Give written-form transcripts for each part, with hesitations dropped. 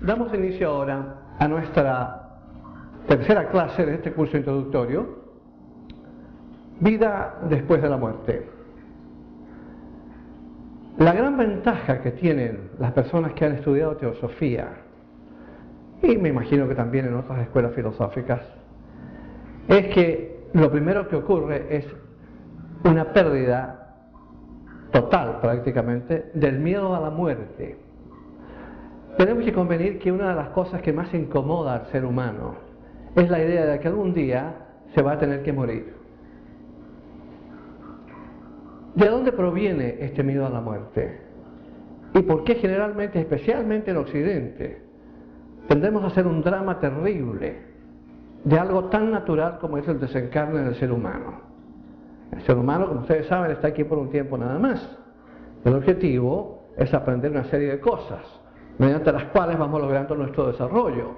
Damos inicio ahora a nuestra tercera clase de este curso introductorio, Vida después de la muerte. La gran ventaja que tienen las personas que han estudiado teosofía, y me imagino que también en otras escuelas filosóficas, es que lo primero que ocurre es una pérdida total prácticamente del miedo a la muerte. Tenemos que convenir que una de las cosas que más incomoda al ser humano es la idea de que algún día se va a tener que morir. ¿De dónde proviene este miedo a la muerte? ¿Y por qué generalmente, especialmente en Occidente, tendemos a hacer un drama terrible de algo tan natural como es el desencarne del ser humano? El ser humano, como ustedes saben, está aquí por un tiempo nada más. El objetivo es aprender una serie de cosas, mediante las cuales vamos logrando nuestro desarrollo.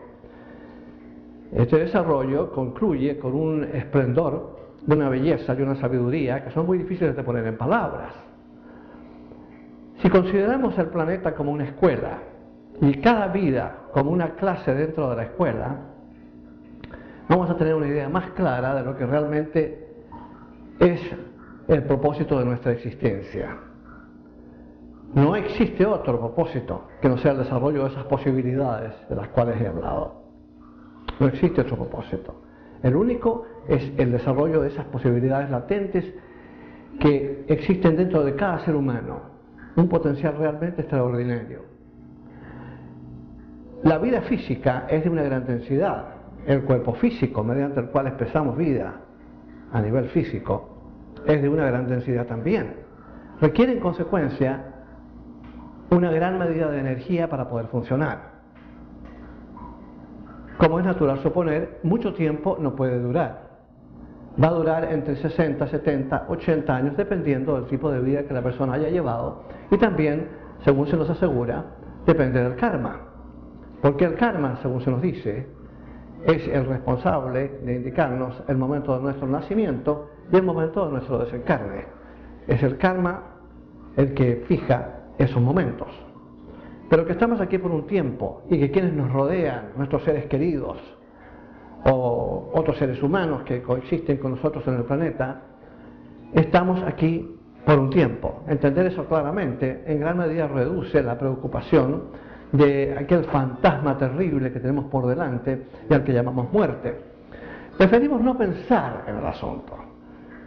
Este desarrollo concluye con un esplendor, de una belleza y una sabiduría que son muy difíciles de poner en palabras. Si consideramos el planeta como una escuela y cada vida como una clase dentro de la escuela, vamos a tener una idea más clara de lo que realmente es el propósito de nuestra existencia. No existe otro propósito que no sea el desarrollo de esas posibilidades de las cuales he hablado. No existe otro propósito. El único es el desarrollo de esas posibilidades latentes que existen dentro de cada ser humano, un potencial realmente extraordinario. La vida física es de una gran densidad. El cuerpo físico, mediante el cual expresamos vida a nivel físico, es de una gran densidad también. Requiere en consecuencia una gran medida de energía para poder funcionar. Como es natural suponer, mucho tiempo no puede durar. Va a durar entre 60, 70, 80 años, dependiendo del tipo de vida que la persona haya llevado, y también, según se nos asegura, depende del karma. Porque el karma, según se nos dice, es el responsable de indicarnos el momento de nuestro nacimiento y el momento de nuestro desencarne. Es el karma el que fija esos momentos. Pero que estamos aquí por un tiempo y que quienes nos rodean, nuestros seres queridos o otros seres humanos que coexisten con nosotros en el planeta, estamos aquí por un tiempo. Entender eso claramente en gran medida reduce la preocupación de aquel fantasma terrible que tenemos por delante y al que llamamos muerte. Preferimos no pensar en el asunto.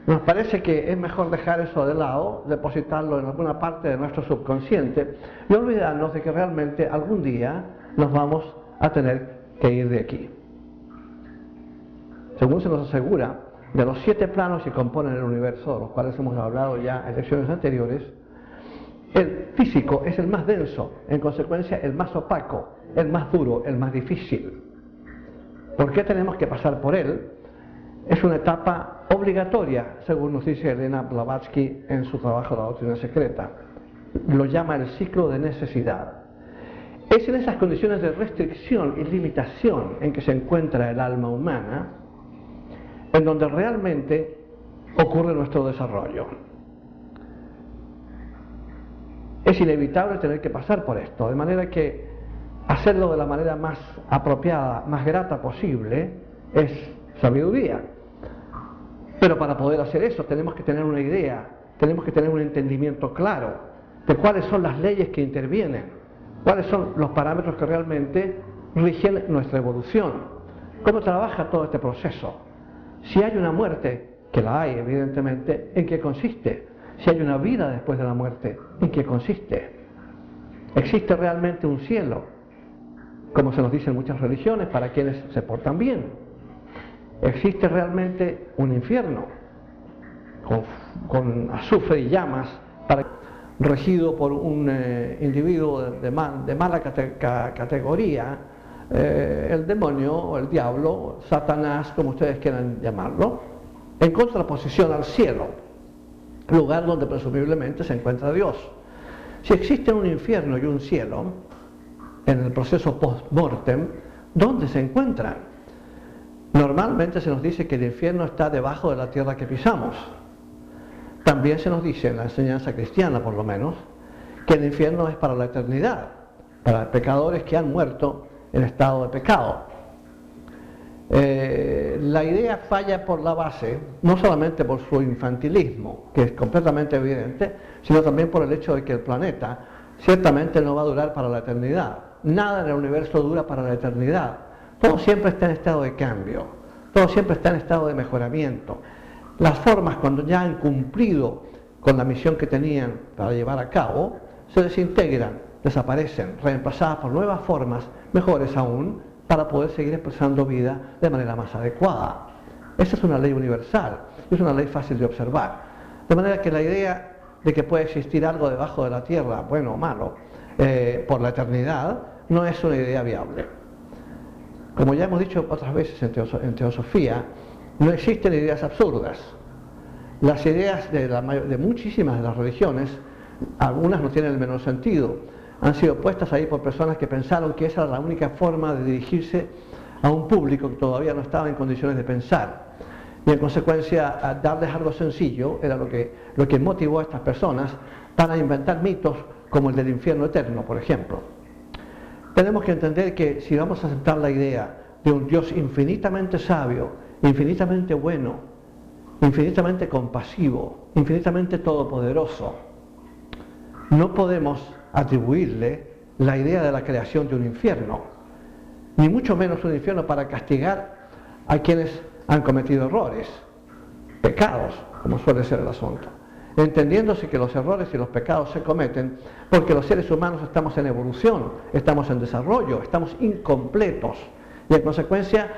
Nos parece que es mejor dejar eso de lado, depositarlo en alguna parte de nuestro subconsciente y olvidarnos de que realmente algún día nos vamos a tener que ir de aquí. Según se nos asegura, de los 7 planos que componen el universo, de los cuales hemos hablado ya en lecciones anteriores, el físico es el más denso, en consecuencia el más opaco, el más duro, el más difícil. ¿Por qué tenemos que pasar por él? Es una etapa obligatoria, según nos dice Elena Blavatsky en su trabajo La Doctrina Secreta. Lo llama el ciclo de necesidad. Es en esas condiciones de restricción y limitación en que se encuentra el alma humana, en donde realmente ocurre nuestro desarrollo. Es inevitable tener que pasar por esto, de manera que hacerlo de la manera más apropiada, más grata posible, es sabiduría. Pero para poder hacer eso tenemos que tener una idea, tenemos que tener un entendimiento claro de cuáles son las leyes que intervienen, cuáles son los parámetros que realmente rigen nuestra evolución, cómo trabaja todo este proceso. Si hay una muerte, que la hay evidentemente, ¿en qué consiste? Si hay una vida después de la muerte, ¿en qué consiste? ¿Existe realmente un cielo? Como se nos dice en muchas religiones, para quienes se portan bien. ¿Existe realmente un infierno con azufre y llamas regido por un individuo de mala categoría, el demonio o el diablo, Satanás, como ustedes quieran llamarlo, en contraposición al cielo, lugar donde presumiblemente se encuentra Dios? Si existe un infierno y un cielo, en el proceso post-mortem, ¿dónde se encuentran? Normalmente se nos dice que el infierno está debajo de la tierra que pisamos. También se nos dice, en la enseñanza cristiana por lo menos, que el infierno es para la eternidad, para pecadores que han muerto en estado de pecado. La idea falla por la base, no solamente por su infantilismo, que es completamente evidente, sino también por el hecho de que el planeta ciertamente no va a durar para la eternidad. Nada en el universo dura para la eternidad. Todo siempre está en estado de cambio, todo siempre está en estado de mejoramiento. Las formas, cuando ya han cumplido con la misión que tenían para llevar a cabo, se desintegran, desaparecen, reemplazadas por nuevas formas, mejores aún, para poder seguir expresando vida de manera más adecuada. Esa es una ley universal, es una ley fácil de observar. De manera que la idea de que puede existir algo debajo de la tierra, bueno o malo, por la eternidad, no es una idea viable. Como ya hemos dicho otras veces en teosofía, no existen ideas absurdas. Las ideas de muchísimas de las religiones, algunas no tienen el menor sentido, han sido puestas ahí por personas que pensaron que esa era la única forma de dirigirse a un público que todavía no estaba en condiciones de pensar. Y en consecuencia, darles algo sencillo era lo que motivó a estas personas para inventar mitos como el del infierno eterno, por ejemplo. Tenemos que entender que si vamos a aceptar la idea de un Dios infinitamente sabio, infinitamente bueno, infinitamente compasivo, infinitamente todopoderoso, no podemos atribuirle la idea de la creación de un infierno, ni mucho menos un infierno para castigar a quienes han cometido errores, pecados, como suele ser el asunto, entendiéndose que los errores y los pecados se cometen porque los seres humanos estamos en evolución, estamos en desarrollo, estamos incompletos y en consecuencia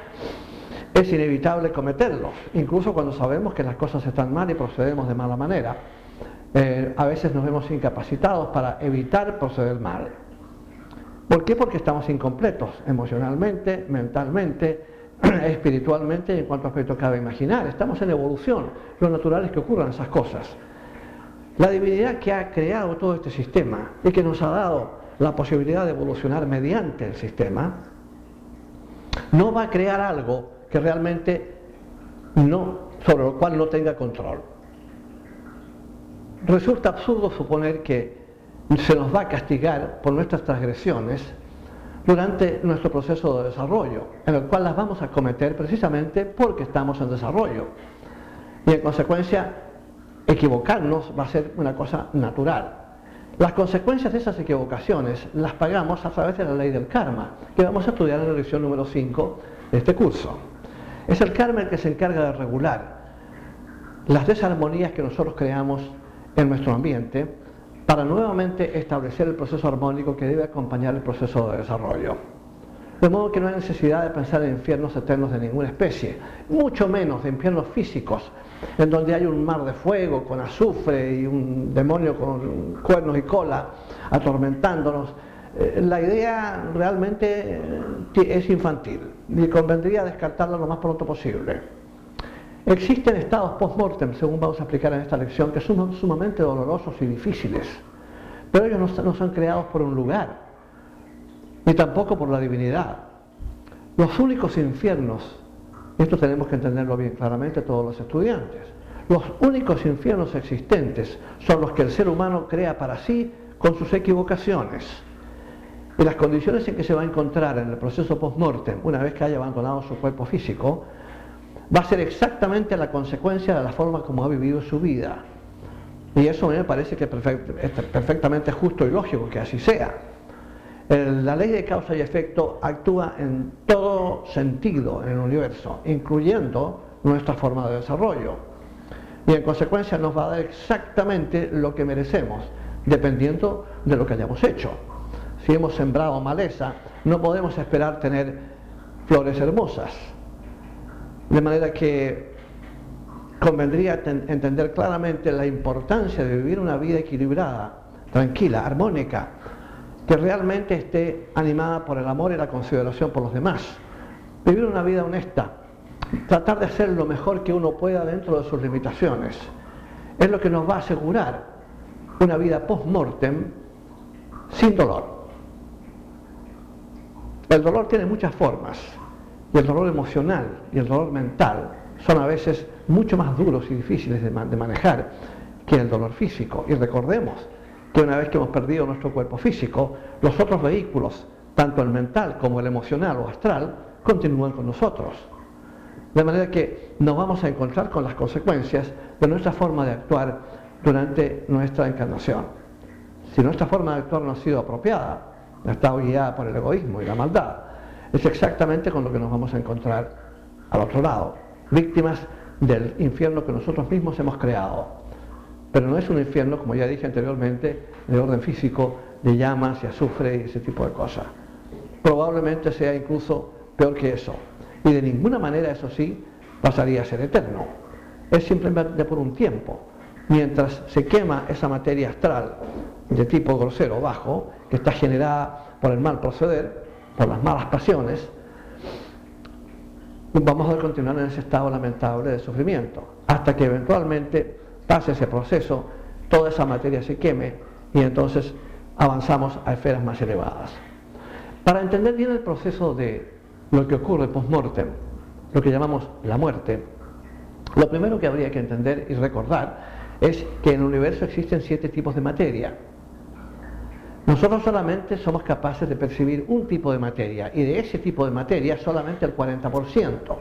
es inevitable cometerlos, incluso cuando sabemos que las cosas están mal y procedemos de mala manera. A veces nos vemos incapacitados para evitar proceder mal. ¿Por qué? Porque estamos incompletos emocionalmente, mentalmente, espiritualmente y en cuanto aspecto cabe imaginar. Estamos en evolución, lo natural es que ocurran esas cosas. La divinidad que ha creado todo este sistema y que nos ha dado la posibilidad de evolucionar mediante el sistema, no va a crear algo que realmente sobre lo cual no tenga control. Resulta absurdo suponer que se nos va a castigar por nuestras transgresiones durante nuestro proceso de desarrollo, en el cual las vamos a cometer precisamente porque estamos en desarrollo. Y en consecuencia, equivocarnos va a ser una cosa natural. Las consecuencias de esas equivocaciones las pagamos a través de la ley del karma, que vamos a estudiar en la lección número 5 de este curso. Es el karma el que se encarga de regular las desarmonías que nosotros creamos en nuestro ambiente para nuevamente establecer el proceso armónico que debe acompañar el proceso de desarrollo. De modo que no hay necesidad de pensar en infiernos eternos de ninguna especie, mucho menos de infiernos físicos, en donde hay un mar de fuego con azufre y un demonio con cuernos y cola atormentándonos. La idea realmente es infantil y convendría descartarla lo más pronto posible. Existen estados post-mortem, según vamos a explicar en esta lección, que son sumamente dolorosos y difíciles, pero ellos no son creados por un lugar, ni tampoco por la divinidad. Los únicos infiernos, esto tenemos que entenderlo bien claramente todos los estudiantes, los únicos infiernos existentes son los que el ser humano crea para sí con sus equivocaciones. Y las condiciones en que se va a encontrar en el proceso post-mortem, una vez que haya abandonado su cuerpo físico, va a ser exactamente la consecuencia de la forma como ha vivido su vida. Y eso a mí me parece que es perfectamente justo y lógico que así sea. La ley de causa y efecto actúa en todo sentido en el universo, incluyendo nuestra forma de desarrollo. Y en consecuencia nos va a dar exactamente lo que merecemos, dependiendo de lo que hayamos hecho. Si hemos sembrado maleza, no podemos esperar tener flores hermosas. De manera que convendría entender claramente la importancia de vivir una vida equilibrada, tranquila, armónica, que realmente esté animada por el amor y la consideración por los demás. Vivir una vida honesta, tratar de hacer lo mejor que uno pueda dentro de sus limitaciones, es lo que nos va a asegurar una vida post-mortem sin dolor. El dolor tiene muchas formas. Y el dolor emocional y el dolor mental son a veces mucho más duros y difíciles de manejar que el dolor físico. Y recordemos que una vez que hemos perdido nuestro cuerpo físico, los otros vehículos tanto el mental como el emocional o astral, continúan con nosotros. De manera que nos vamos a encontrar con las consecuencias de nuestra forma de actuar durante nuestra encarnación. Si nuestra forma de actuar no ha sido apropiada, ha estado guiada por el egoísmo y la maldad, es exactamente con lo que nos vamos a encontrar al otro lado, víctimas del infierno que nosotros mismos hemos creado. Pero no es un infierno, como ya dije anteriormente, de orden físico, de llamas y azufre y ese tipo de cosas. Probablemente sea incluso peor que eso. Y de ninguna manera, eso sí, pasaría a ser eterno. Es simplemente por un tiempo. Mientras se quema esa materia astral de tipo grosero, bajo, que está generada por el mal proceder, por las malas pasiones, vamos a continuar en ese estado lamentable de sufrimiento, hasta que eventualmente pase ese proceso, toda esa materia se queme y entonces avanzamos a esferas más elevadas. Para entender bien el proceso de lo que ocurre post-mortem, lo que llamamos la muerte, lo primero que habría que entender y recordar es que en el universo existen 7 tipos de materia. Nosotros solamente somos capaces de percibir un tipo de materia, y de ese tipo de materia solamente el 40%.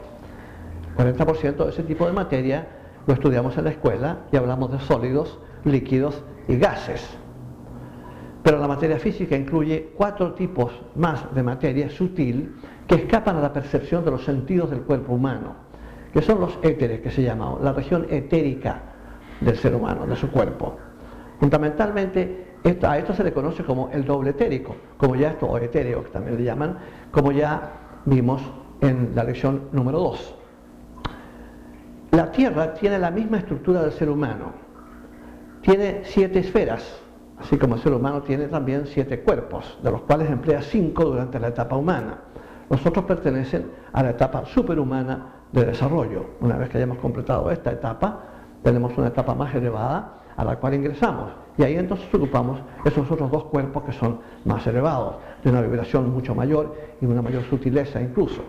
El 40% de ese tipo de materia lo estudiamos en la escuela y hablamos de sólidos, líquidos y gases. Pero la materia física incluye 4 tipos más de materia sutil que escapan a la percepción de los sentidos del cuerpo humano, que son los éteres, que se llama, la región etérica del ser humano, de su cuerpo. Fundamentalmente, a esto se le conoce como el doble etérico, o etéreo, que también le llaman, como ya vimos en la lección número 2. La Tierra tiene la misma estructura del ser humano, tiene 7 esferas, así como el ser humano tiene también 7 cuerpos, de los cuales emplea 5 durante la etapa humana. Los otros pertenecen a la etapa superhumana de desarrollo. Una vez que hayamos completado esta etapa, tenemos una etapa más elevada a la cual ingresamos, y ahí entonces ocupamos esos otros 2 cuerpos que son más elevados, de una vibración mucho mayor y una mayor sutileza incluso.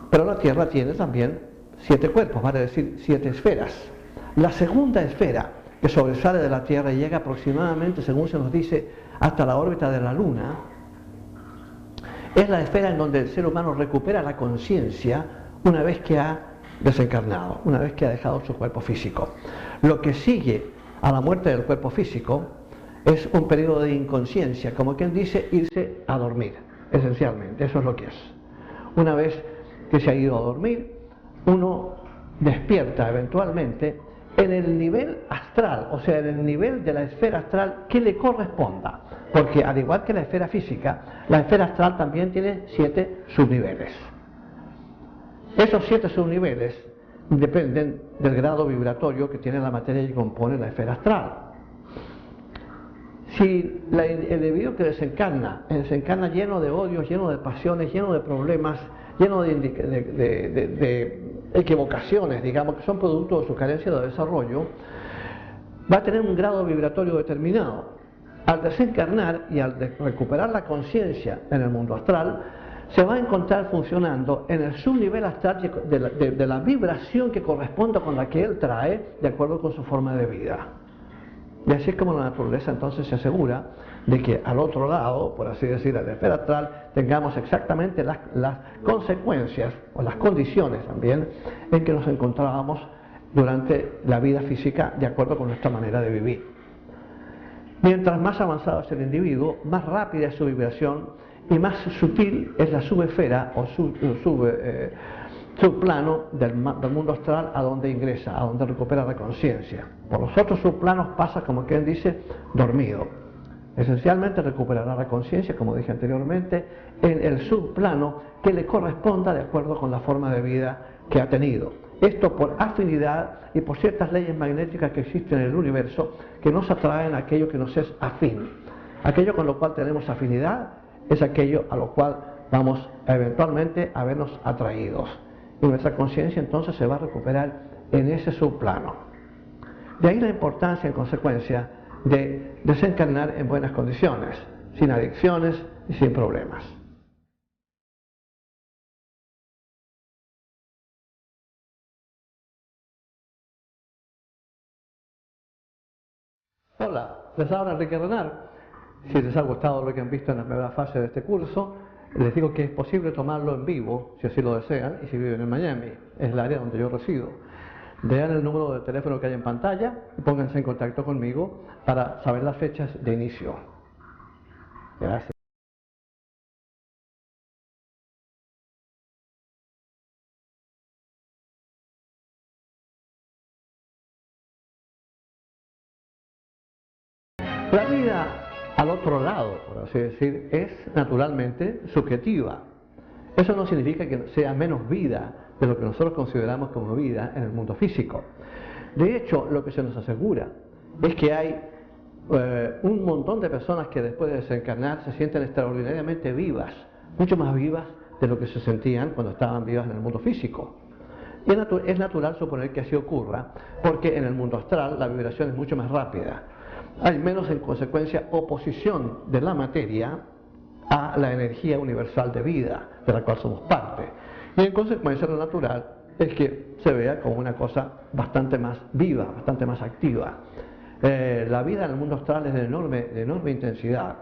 Pero la Tierra tiene también 7 cuerpos, vale decir 7 esferas. La segunda esfera que sobresale de la Tierra y llega aproximadamente, según se nos dice, hasta la órbita de la Luna, es la esfera en donde el ser humano recupera la conciencia una vez que ha desencarnado, una vez que ha dejado su cuerpo físico. Lo que sigue a la muerte del cuerpo físico es un periodo de inconsciencia, como quien dice, irse a dormir, esencialmente, eso es lo que es. Una vez que se ha ido a dormir, uno despierta eventualmente en el nivel astral, o sea, en el nivel de la esfera astral que le corresponda, porque al igual que la esfera física, la esfera astral también tiene 7 subniveles. Esos 7 subniveles dependen del grado vibratorio que tiene la materia que compone la esfera astral. Si el individuo que desencarna lleno de odios, lleno de pasiones, lleno de problemas, lleno de equivocaciones, digamos, que son producto de su carencia de desarrollo, va a tener un grado vibratorio determinado. Al desencarnar y al recuperar la conciencia en el mundo astral, se va a encontrar funcionando en el subnivel astral de la vibración que corresponde con la que él trae, de acuerdo con su forma de vida. Y así es como la naturaleza entonces se asegura de que al otro lado, por así decir, a la esfera astral, tengamos exactamente las consecuencias o las condiciones también en que nos encontrábamos durante la vida física, de acuerdo con nuestra manera de vivir. Mientras más avanzado es el individuo, más rápida es su vibración y más sutil es la subesfera o subplano del mundo astral a donde ingresa, a donde recupera la conciencia. Por los otros subplanos pasa, como quien dice, dormido. Esencialmente recuperará la conciencia, como dije anteriormente, en el subplano que le corresponda de acuerdo con la forma de vida que ha tenido. Esto por afinidad y por ciertas leyes magnéticas que existen en el universo que nos atraen a aquello que nos es afín. Aquello con lo cual tenemos afinidad es aquello a lo cual vamos eventualmente a vernos atraídos. Y nuestra conciencia entonces se va a recuperar en ese subplano. De ahí la importancia, en consecuencia, de desencarnar en buenas condiciones, sin adicciones y sin problemas. Hola, les habla Enrique Renard. si les ha gustado lo que han visto en la primera fase de este curso, les digo que es posible tomarlo en vivo, si así lo desean, y si viven en Miami, es el área donde yo resido. Vean el número de teléfono que hay en pantalla y pónganse en contacto conmigo para saber las fechas de inicio. Gracias. La vida al otro lado, por así decir, es naturalmente subjetiva. Eso no significa que sea menos vida de lo que nosotros consideramos como vida en el mundo físico. De hecho, lo que se nos asegura es que hay un montón de personas que después de desencarnar se sienten extraordinariamente vivas, mucho más vivas de lo que se sentían cuando estaban vivas en el mundo físico. Y es natural suponer que así ocurra, porque en el mundo astral la vibración es mucho más rápida. Hay menos, en consecuencia, oposición de la materia a la energía universal de vida, de la cual somos parte. Y en consecuencia lo natural es que se vea como una cosa bastante más viva, bastante más activa. La vida en el mundo astral es de enorme intensidad.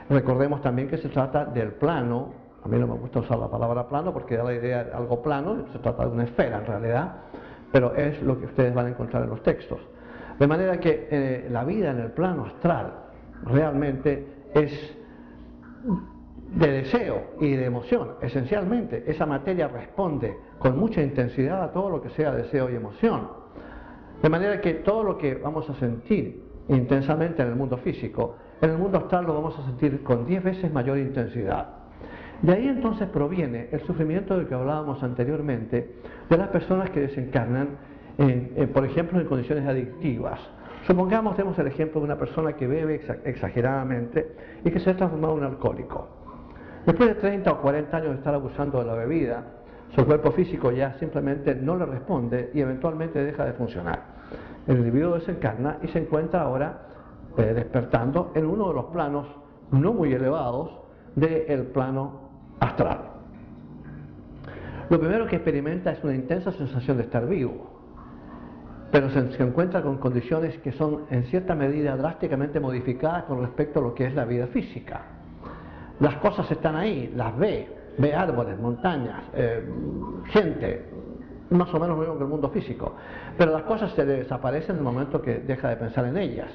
Recordemos también que se trata del plano. A mí no me gusta usar la palabra plano porque da la idea de algo plano, se trata de una esfera en realidad, pero es lo que ustedes van a encontrar en los textos. De manera que la vida en el plano astral realmente es de deseo y de emoción, esencialmente. Esa materia responde con mucha intensidad a todo lo que sea deseo y emoción. De manera que todo lo que vamos a sentir intensamente en el mundo físico, en el mundo astral lo vamos a sentir con 10 veces mayor intensidad. De ahí entonces proviene el sufrimiento del que hablábamos anteriormente, de las personas que desencarnan, por ejemplo, en condiciones adictivas. Supongamos, tenemos el ejemplo de una persona que bebe exageradamente y que se ha transformado en un alcohólico. Después de 30 o 40 años de estar abusando de la bebida, su cuerpo físico ya simplemente no le responde y eventualmente deja de funcionar. El individuo desencarna y se encuentra ahora despertando en uno de los planos no muy elevados del plano astral. Lo primero que experimenta es una intensa sensación de estar vivo, pero se encuentra con condiciones que son en cierta medida drásticamente modificadas con respecto a lo que es la vida física. Las cosas están ahí, las ve árboles, montañas, gente, más o menos lo mismo que el mundo físico, pero las cosas se le desaparecen en el momento que deja de pensar en ellas.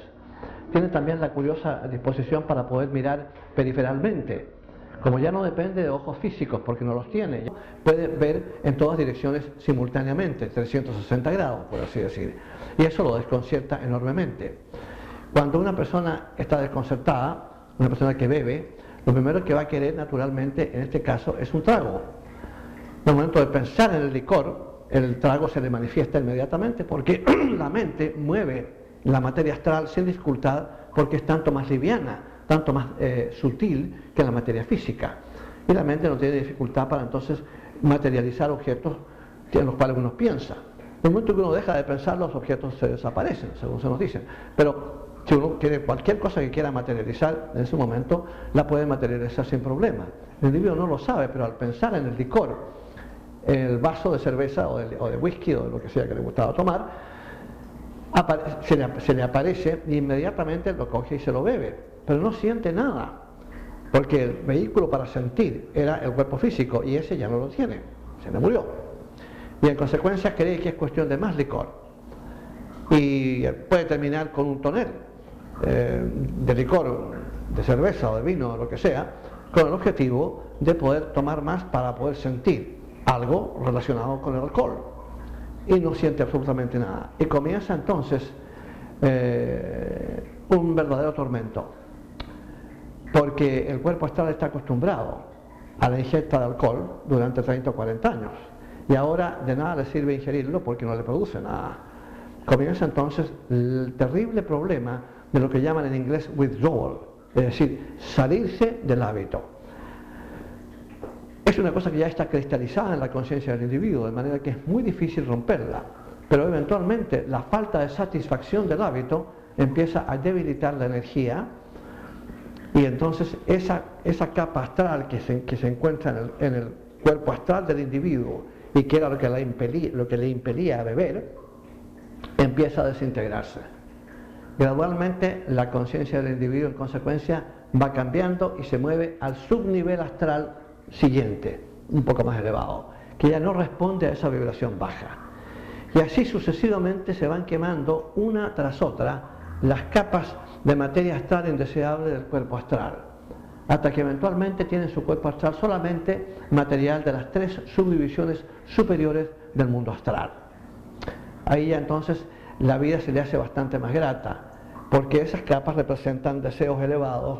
Tiene también la curiosa disposición para poder mirar periferalmente. Como ya no depende de ojos físicos, porque no los tiene, puede ver en todas direcciones simultáneamente, 360 grados, por así decir. Y eso lo desconcierta enormemente. Cuando una persona está desconcertada, una persona que bebe, lo primero que va a querer naturalmente, en este caso, es un trago. En el momento de pensar en el licor, el trago se le manifiesta inmediatamente porque la mente mueve la materia astral sin dificultad porque es tanto más liviana, tanto más sutil que la materia física. Y la mente no tiene dificultad para entonces materializar objetos en los cuales uno piensa. En el momento que uno deja de pensar, los objetos se desaparecen, según se nos dice. Pero si uno quiere cualquier cosa que quiera materializar en ese momento, la puede materializar sin problema. El individuo no lo sabe, pero al pensar en el licor, el vaso de cerveza o de whisky o de lo que sea que le gustaba tomar, se le aparece e inmediatamente lo coge y se lo bebe. Pero no siente nada, porque el vehículo para sentir era el cuerpo físico y ese ya no lo tiene, se le murió. Y en consecuencia cree que es cuestión de más licor. Y puede terminar con un tonel de licor, de cerveza o de vino o lo que sea, con el objetivo de poder tomar más para poder sentir algo relacionado con el alcohol. Y no siente absolutamente nada. Y comienza entonces un verdadero tormento. Porque el cuerpo astral está acostumbrado a la ingesta de alcohol durante 30 o 40 años. Y ahora de nada le sirve ingerirlo porque no le produce nada. Comienza entonces el terrible problema de lo que llaman en inglés withdrawal, es decir, salirse del hábito. Es una cosa que ya está cristalizada en la conciencia del individuo, de manera que es muy difícil romperla. Pero eventualmente la falta de satisfacción del hábito empieza a debilitar la energía. Y entonces esa capa astral que se encuentra en el cuerpo astral del individuo y que era lo que le impelía a beber, empieza a desintegrarse. Gradualmente la conciencia del individuo en consecuencia va cambiando y se mueve al subnivel astral siguiente, un poco más elevado, que ya no responde a esa vibración baja. Y así sucesivamente se van quemando una tras otra las capas de materia astral indeseable del cuerpo astral, hasta que eventualmente tiene en su cuerpo astral solamente material de las 3 subdivisiones superiores del mundo astral. Ahí ya entonces la vida se le hace bastante más grata, porque esas capas representan deseos elevados,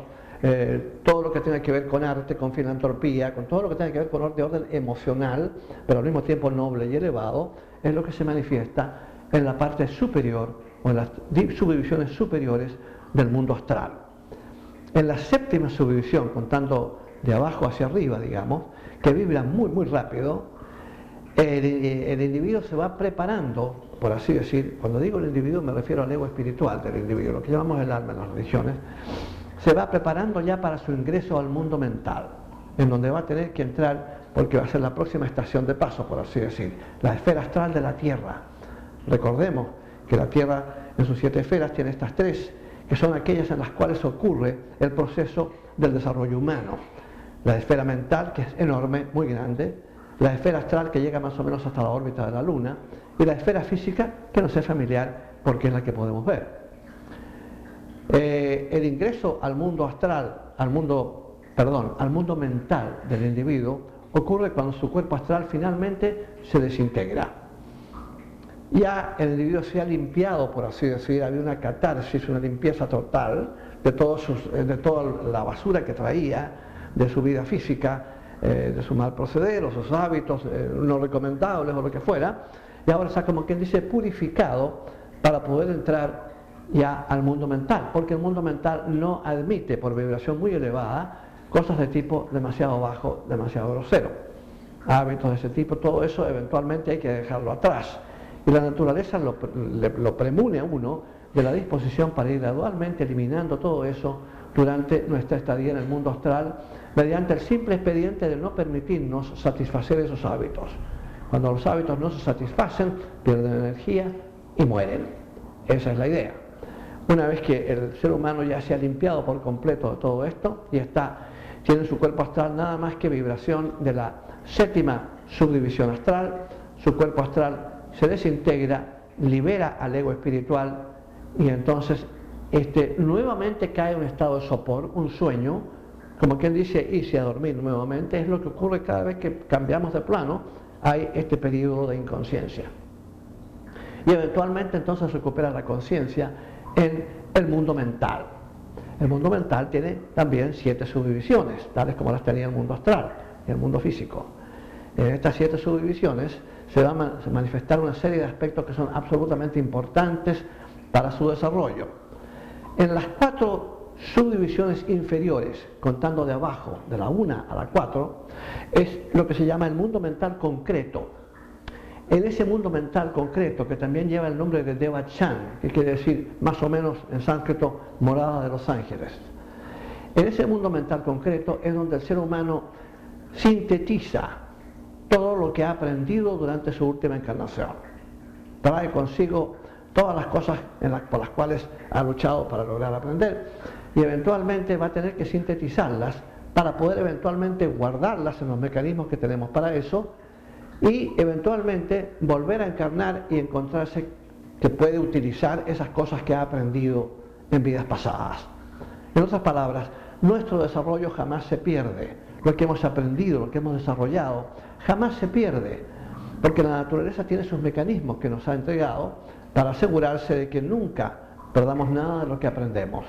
todo lo que tiene que ver con arte, con filantropía, con todo lo que tiene que ver con orden emocional, pero al mismo tiempo noble y elevado, es lo que se manifiesta en la parte superior o en las subdivisiones superiores del mundo astral. En la séptima subdivisión, contando de abajo hacia arriba, digamos, que vibra muy muy rápido, el individuo se va preparando, por así decir, cuando digo el individuo me refiero al ego espiritual del individuo, lo que llamamos el alma en las religiones, se va preparando ya para su ingreso al mundo mental, en donde va a tener que entrar, porque va a ser la próxima estación de paso, por así decir, la esfera astral de la Tierra. Recordemos que la Tierra en sus 7 esferas tiene estas 3, que son aquellas en las cuales ocurre el proceso del desarrollo humano. La esfera mental, que es enorme, muy grande, la esfera astral, que llega más o menos hasta la órbita de la Luna, y la esfera física, que nos es familiar porque es la que podemos ver. El ingreso al mundo astral, al mundo mental del individuo, ocurre cuando su cuerpo astral finalmente se desintegra. Ya el individuo se ha limpiado, por así decir, había una catarsis, una limpieza total de toda la basura que traía, de su vida física, de su mal proceder o sus hábitos no recomendables o lo que fuera, y ahora está, como quien dice, purificado para poder entrar ya al mundo mental, porque el mundo mental no admite, por vibración muy elevada, cosas de tipo demasiado bajo, demasiado grosero. Hábitos de ese tipo, todo eso eventualmente hay que dejarlo atrás. Y la naturaleza lo premune a uno de la disposición para ir gradualmente eliminando todo eso durante nuestra estadía en el mundo astral, mediante el simple expediente de no permitirnos satisfacer esos hábitos. Cuando los hábitos no se satisfacen, pierden energía y mueren. Esa es la idea. Una vez que el ser humano ya se ha limpiado por completo de todo esto y tiene en su cuerpo astral nada más que vibración de la séptima subdivisión astral, su cuerpo astral se desintegra, libera al ego espiritual y entonces nuevamente cae en un estado de sopor, un sueño, como quien dice, irse a dormir nuevamente. Es lo que ocurre cada vez que cambiamos de plano, hay este periodo de inconsciencia. Y eventualmente entonces recupera la conciencia en el mundo mental. El mundo mental tiene también 7 subdivisiones, tales como las tenía el mundo astral y el mundo físico. En estas 7 subdivisiones se va a manifestar una serie de aspectos que son absolutamente importantes para su desarrollo. En las 4 subdivisiones inferiores, contando de abajo, de la 1 a la 4, es lo que se llama el mundo mental concreto. En ese mundo mental concreto, que también lleva el nombre de Deva-chan, que quiere decir más o menos en sánscrito morada de los ángeles, en ese mundo mental concreto es donde el ser humano sintetiza todo lo que ha aprendido durante su última encarnación. Trae consigo todas las cosas por las cuales ha luchado para lograr aprender y eventualmente va a tener que sintetizarlas para poder eventualmente guardarlas en los mecanismos que tenemos para eso y eventualmente volver a encarnar y encontrarse que puede utilizar esas cosas que ha aprendido en vidas pasadas. En otras palabras, nuestro desarrollo jamás se pierde. Lo que hemos aprendido, lo que hemos desarrollado, jamás se pierde, porque la naturaleza tiene sus mecanismos que nos ha entregado para asegurarse de que nunca perdamos nada de lo que aprendemos.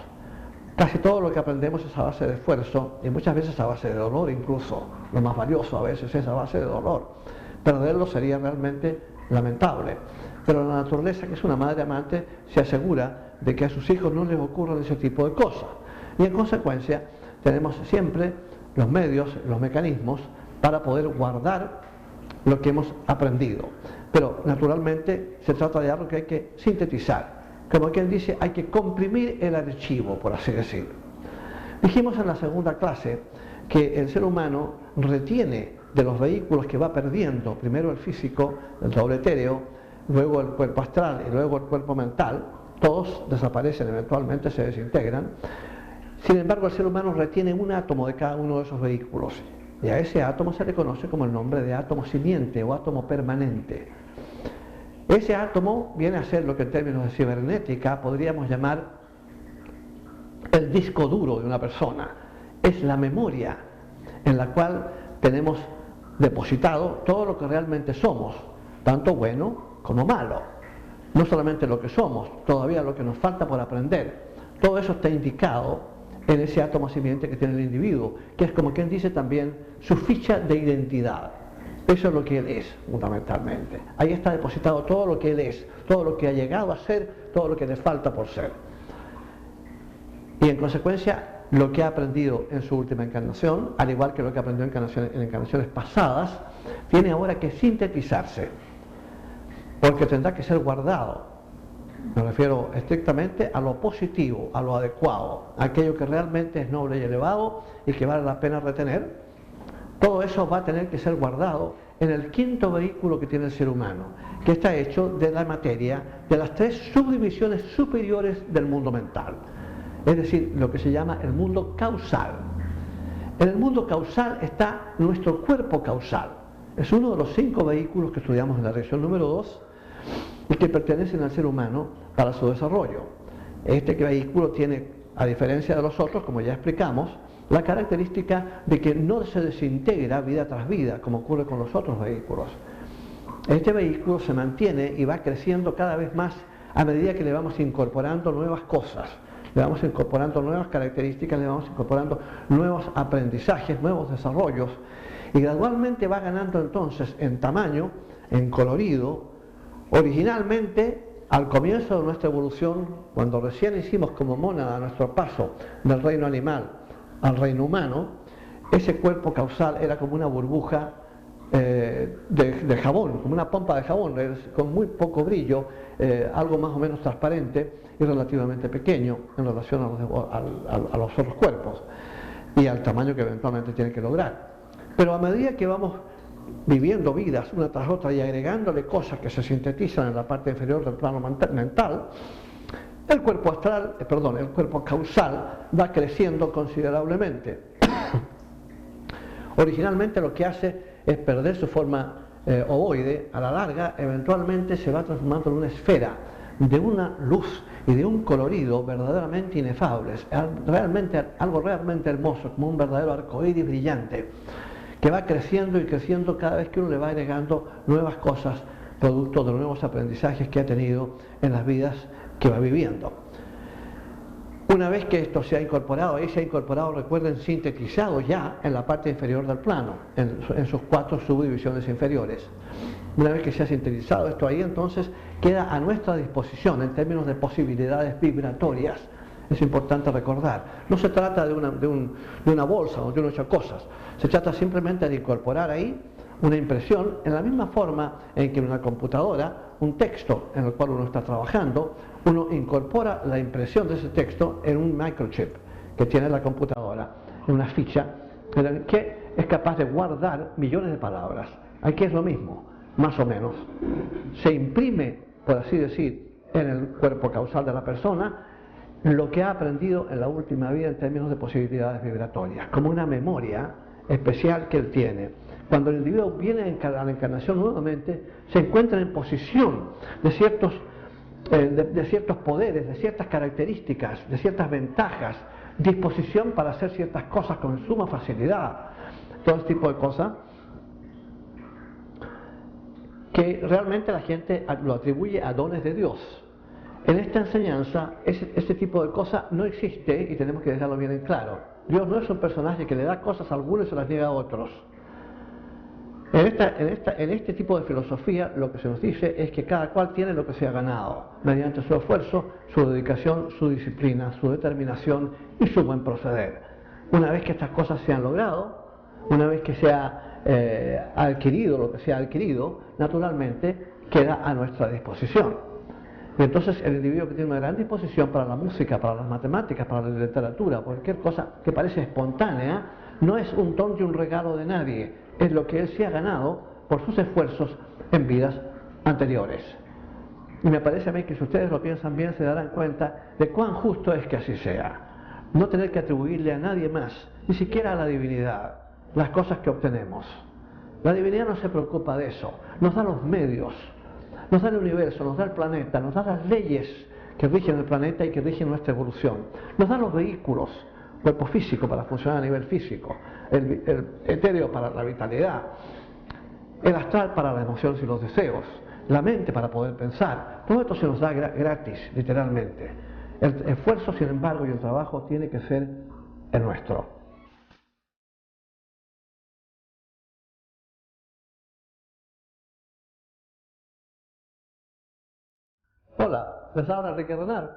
Casi todo lo que aprendemos es a base de esfuerzo y muchas veces a base de dolor incluso. Lo más valioso a veces es a base de dolor. Perderlo sería realmente lamentable. Pero la naturaleza, que es una madre amante, se asegura de que a sus hijos no les ocurran ese tipo de cosas. Y en consecuencia tenemos siempre los medios, los mecanismos para poder guardar lo que hemos aprendido. Pero naturalmente se trata de algo que hay que sintetizar. Como quien dice, hay que comprimir el archivo, por así decirlo. Dijimos en la segunda clase que el ser humano retiene de los vehículos que va perdiendo, primero el físico, el doble etéreo, luego el cuerpo astral y luego el cuerpo mental, todos desaparecen eventualmente, se desintegran, Sin embargo, el ser humano retiene un átomo de cada uno de esos vehículos, y a ese átomo se le conoce como el nombre de átomo simiente o átomo permanente. Ese átomo viene a ser lo que en términos de cibernética podríamos llamar el disco duro de una persona. Es la memoria en la cual tenemos depositado todo lo que realmente somos, tanto bueno como malo. No solamente lo que somos, todavía lo que nos falta por aprender. Todo eso está indicado en ese átomo simiente que tiene el individuo, que es como quien dice también su ficha de identidad. Eso es lo que él es, fundamentalmente. Ahí está depositado todo lo que él es, todo lo que ha llegado a ser, todo lo que le falta por ser. Y en consecuencia, lo que ha aprendido en su última encarnación, al igual que lo que aprendió en encarnaciones pasadas, tiene ahora que sintetizarse, porque tendrá que ser guardado. Me refiero estrictamente a lo positivo, a lo adecuado, a aquello que realmente es noble y elevado y que vale la pena retener. Todo eso va a tener que ser guardado en el quinto vehículo que tiene el ser humano, que está hecho de la materia de las tres subdivisiones superiores del mundo mental. Es decir, lo que se llama el mundo causal. En el mundo causal está nuestro cuerpo causal. Es uno de los 5 vehículos que estudiamos en la lección número 2 y que pertenecen al ser humano para su desarrollo. Este vehículo tiene, a diferencia de los otros, como ya explicamos, la característica de que no se desintegra vida tras vida, como ocurre con los otros vehículos. Este vehículo se mantiene y va creciendo cada vez más a medida que le vamos incorporando nuevas cosas, le vamos incorporando nuevas características, le vamos incorporando nuevos aprendizajes, nuevos desarrollos, y gradualmente va ganando entonces en tamaño, en colorido. Originalmente, al comienzo de nuestra evolución, cuando recién hicimos como mónada nuestro paso del reino animal al reino humano, ese cuerpo causal era como una burbuja de jabón, como una pompa de jabón, con muy poco brillo, algo más o menos transparente y relativamente pequeño en relación a los otros cuerpos y al tamaño que eventualmente tiene que lograr. Pero a medida que vamos viviendo vidas una tras otra y agregándole cosas que se sintetizan en la parte inferior del plano mental, el cuerpo astral, el cuerpo causal va creciendo considerablemente. Originalmente lo que hace es perder su forma ovoide. A la larga eventualmente se va transformando en una esfera de una luz y de un colorido verdaderamente inefables, algo realmente hermoso, como un verdadero arcoíris brillante, que va creciendo y creciendo cada vez que uno le va agregando nuevas cosas, producto de los nuevos aprendizajes que ha tenido en las vidas que va viviendo. Una vez que esto se ha incorporado, recuerden, sintetizado ya en la parte inferior del plano, en sus 4 subdivisiones inferiores. Una vez que se ha sintetizado esto ahí, entonces queda a nuestra disposición en términos de posibilidades vibratorias. Es importante recordar, no se trata de una bolsa donde uno echa cosas, se trata simplemente de incorporar ahí una impresión en la misma forma en que en una computadora, un texto en el cual uno está trabajando, uno incorpora la impresión de ese texto en un microchip que tiene la computadora, en una ficha que es capaz de guardar millones de palabras. Aquí es lo mismo, más o menos. Se imprime, por así decir, en el cuerpo causal de la persona lo que ha aprendido en la última vida en términos de posibilidades vibratorias, como una memoria especial que él tiene. Cuando el individuo viene a la encarnación nuevamente, se encuentra en posesión de ciertos poderes, de ciertas características, de ciertas ventajas, disposición para hacer ciertas cosas con suma facilidad, todo este tipo de cosas que realmente la gente lo atribuye a dones de Dios. En esta enseñanza, ese tipo de cosas no existe y tenemos que dejarlo bien en claro. Dios no es un personaje que le da cosas a algunos y se las niega a otros. En este tipo de filosofía lo que se nos dice es que cada cual tiene lo que se ha ganado, mediante su esfuerzo, su dedicación, su disciplina, su determinación y su buen proceder. Una vez que estas cosas se han logrado, una vez que se ha adquirido lo que se ha adquirido, naturalmente queda a nuestra disposición. Y entonces el individuo que tiene una gran disposición para la música, para las matemáticas, para la literatura, cualquier cosa que parece espontánea, no es un don y un regalo de nadie, es lo que él se ha ganado por sus esfuerzos en vidas anteriores. Y me parece a mí que si ustedes lo piensan bien se darán cuenta de cuán justo es que así sea. no tener que atribuirle a nadie más, ni siquiera a la divinidad, las cosas que obtenemos. La divinidad no se preocupa de eso, nos da los medios, nos da el universo, nos da el planeta, nos da las leyes que rigen el planeta y que rigen nuestra evolución, nos da los vehículos, cuerpo físico para funcionar a nivel físico, el etéreo para la vitalidad, el astral para las emociones y los deseos, la mente para poder pensar. Todo esto se nos da gratis, literalmente. El esfuerzo, sin embargo, y el trabajo tiene que ser el nuestro. Hola, les habla Enrique Renard.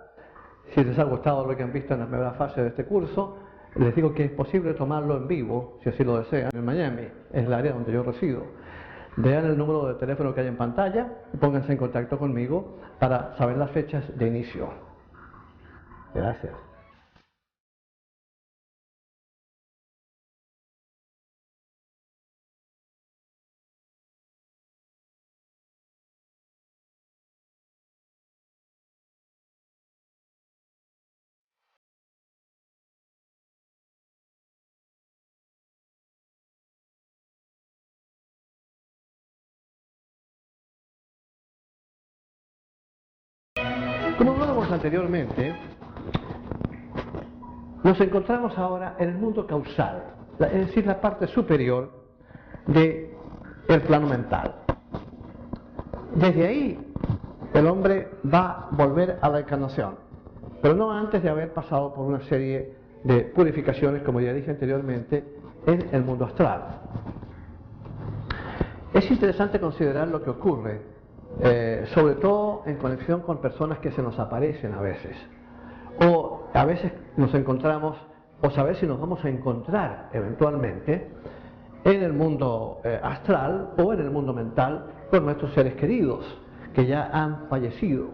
Si les ha gustado lo que han visto en la primera fase de este curso, les digo que es posible tomarlo en vivo, si así lo desean, en Miami, es el área donde yo resido. Vean el número de teléfono que hay en pantalla y pónganse en contacto conmigo para saber las fechas de inicio. Gracias. Como hablábamos anteriormente, nos encontramos ahora en el mundo causal, es decir, la parte superior del plano mental. Desde ahí el hombre va a volver a la encarnación, pero no antes de haber pasado por una serie de purificaciones, como ya dije anteriormente, en el mundo astral. Es interesante considerar lo que ocurre, sobre todo en conexión con personas que se nos aparecen a veces, o a veces nos encontramos, o saber si nos vamos a encontrar eventualmente en el mundo astral o en el mundo mental con nuestros seres queridos que ya han fallecido.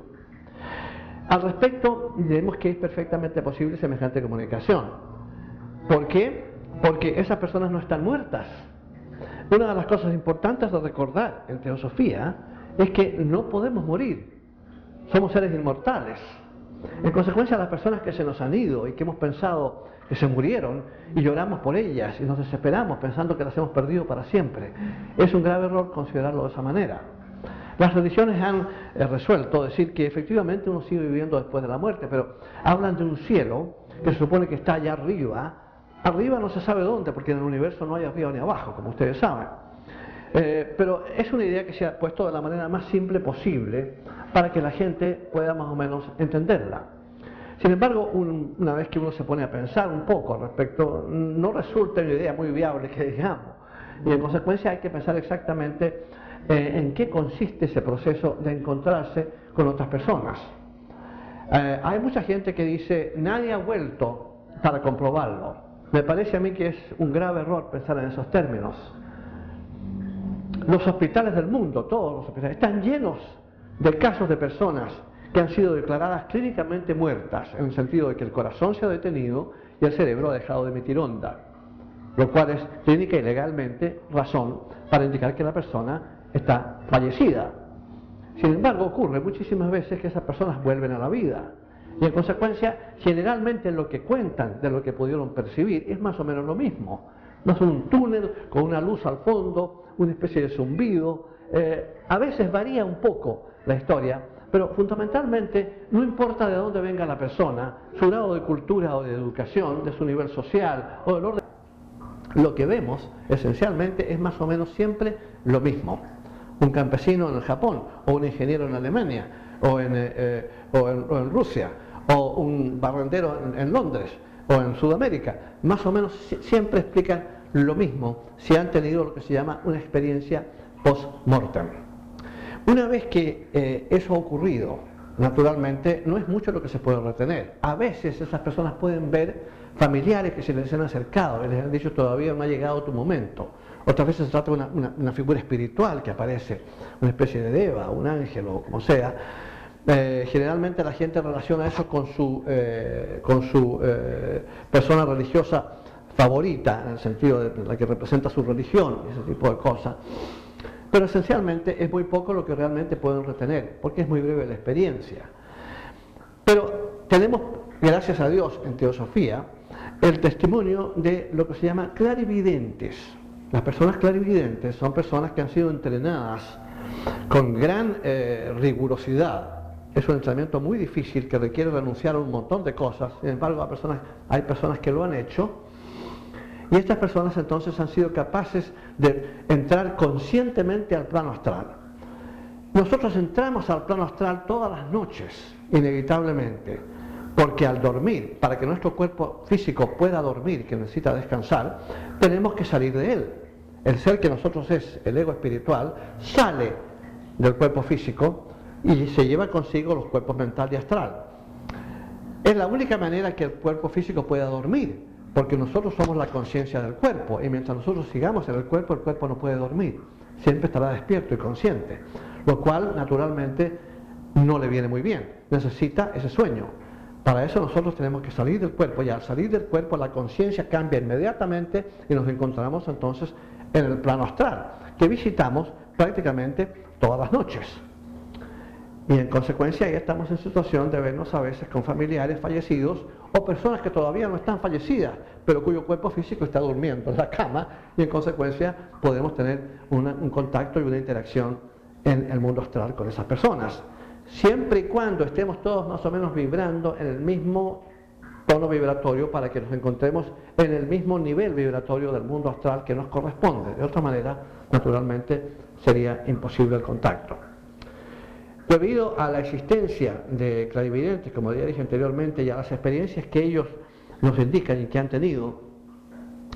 Al respecto, diremos que es perfectamente posible semejante comunicación. ¿Por qué? Porque esas personas no están muertas. Una de las cosas importantes de recordar en teosofía es que no podemos morir, somos seres inmortales. En consecuencia, las personas que se nos han ido y que hemos pensado que se murieron y lloramos por ellas y nos desesperamos pensando que las hemos perdido para siempre, es un grave error considerarlo de esa manera. Las religiones han resuelto decir que efectivamente uno sigue viviendo después de la muerte, pero hablan de un cielo que se supone que está allá arriba. Arriba no se sabe dónde, porque en el universo no hay arriba ni abajo, como ustedes saben. Pero es una idea que se ha puesto de la manera más simple posible para que la gente pueda más o menos entenderla. Sin embargo, una vez que uno se pone a pensar un poco al respecto, no resulta una idea muy viable que digamos. Y en consecuencia hay que pensar exactamente en qué consiste ese proceso de encontrarse con otras personas. Hay mucha gente que dice, nadie ha vuelto para comprobarlo. Me parece a mí que es un grave error pensar en esos términos. Los hospitales del mundo, todos los hospitales, están llenos de casos de personas que han sido declaradas clínicamente muertas, en el sentido de que el corazón se ha detenido y el cerebro ha dejado de emitir onda, lo cual es clínica y legalmente razón para indicar que la persona está fallecida. Sin embargo, ocurre muchísimas veces que esas personas vuelven a la vida y en consecuencia, generalmente lo que cuentan de lo que pudieron percibir es más o menos lo mismo. No es un túnel con una luz al fondo, una especie de zumbido. A veces varía un poco la historia, pero fundamentalmente no importa de dónde venga la persona, su grado de cultura o de educación, de su nivel social o del orden. Lo que vemos esencialmente es más o menos siempre lo mismo. Un campesino en el Japón, o un ingeniero en Alemania, o en Rusia, o un barrendero en Londres, o en Sudamérica, más o menos siempre explican lo mismo si han tenido lo que se llama una experiencia post-mortem. Una vez que eso ha ocurrido, naturalmente no es mucho lo que se puede retener. A veces esas personas pueden ver familiares que se les han acercado y les han dicho todavía no ha llegado tu momento. Otras veces se trata de una figura espiritual que aparece, una especie de deva, un ángel o como sea. Generalmente la gente relaciona eso con su persona religiosa favorita, en el sentido de la que representa su religión, ese tipo de cosas. Pero esencialmente es muy poco lo que realmente pueden retener, porque es muy breve la experiencia. Pero tenemos, gracias a Dios, en teosofía, el testimonio de lo que se llama clarividentes. Las personas clarividentes son personas que han sido entrenadas con gran rigurosidad. Es un entrenamiento muy difícil que requiere renunciar a un montón de cosas. Sin embargo, hay personas que lo han hecho, y estas personas entonces han sido capaces de entrar conscientemente al plano astral. Nosotros entramos al plano astral todas las noches, inevitablemente, porque al dormir, para que nuestro cuerpo físico pueda dormir, que necesita descansar, tenemos que salir de él. El ser que nosotros es, el ego espiritual, sale del cuerpo físico y se lleva consigo los cuerpos mental y astral. Es la única manera que el cuerpo físico pueda dormir, porque nosotros somos la conciencia del cuerpo, y mientras nosotros sigamos en el cuerpo no puede dormir, siempre estará despierto y consciente, lo cual naturalmente no le viene muy bien, necesita ese sueño. Para eso nosotros tenemos que salir del cuerpo, y al salir del cuerpo la conciencia cambia inmediatamente y nos encontramos entonces en el plano astral, que visitamos prácticamente todas las noches. Y en consecuencia ahí estamos en situación de vernos a veces con familiares fallecidos o personas que todavía no están fallecidas, pero cuyo cuerpo físico está durmiendo en la cama, y en consecuencia podemos tener un contacto y una interacción en el mundo astral con esas personas. Siempre y cuando estemos todos más o menos vibrando en el mismo tono vibratorio, para que nos encontremos en el mismo nivel vibratorio del mundo astral que nos corresponde. De otra manera, naturalmente, sería imposible el contacto. Debido a la existencia de clarividentes, como ya dije anteriormente, y a las experiencias que ellos nos indican y que han tenido,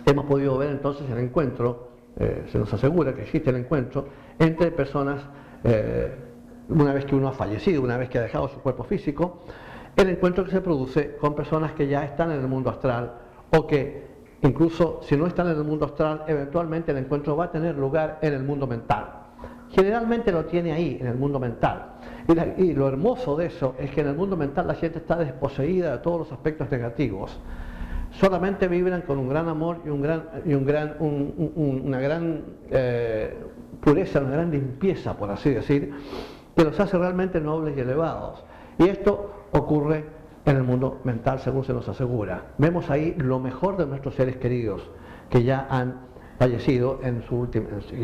hemos podido ver entonces el encuentro, se nos asegura que existe el encuentro entre personas, una vez que uno ha fallecido, una vez que ha dejado su cuerpo físico, el encuentro que se produce con personas que ya están en el mundo astral, o que incluso si no están en el mundo astral, eventualmente el encuentro va a tener lugar en el mundo mental. Generalmente lo tiene ahí, en el mundo mental. Y lo hermoso de eso es que en el mundo mental la gente está desposeída de todos los aspectos negativos. Solamente vibran con un gran amor y una gran pureza, una gran limpieza, por así decir, que los hace realmente nobles y elevados. Y esto ocurre en el mundo mental, según se nos asegura. Vemos ahí lo mejor de nuestros seres queridos, que ya han fallecido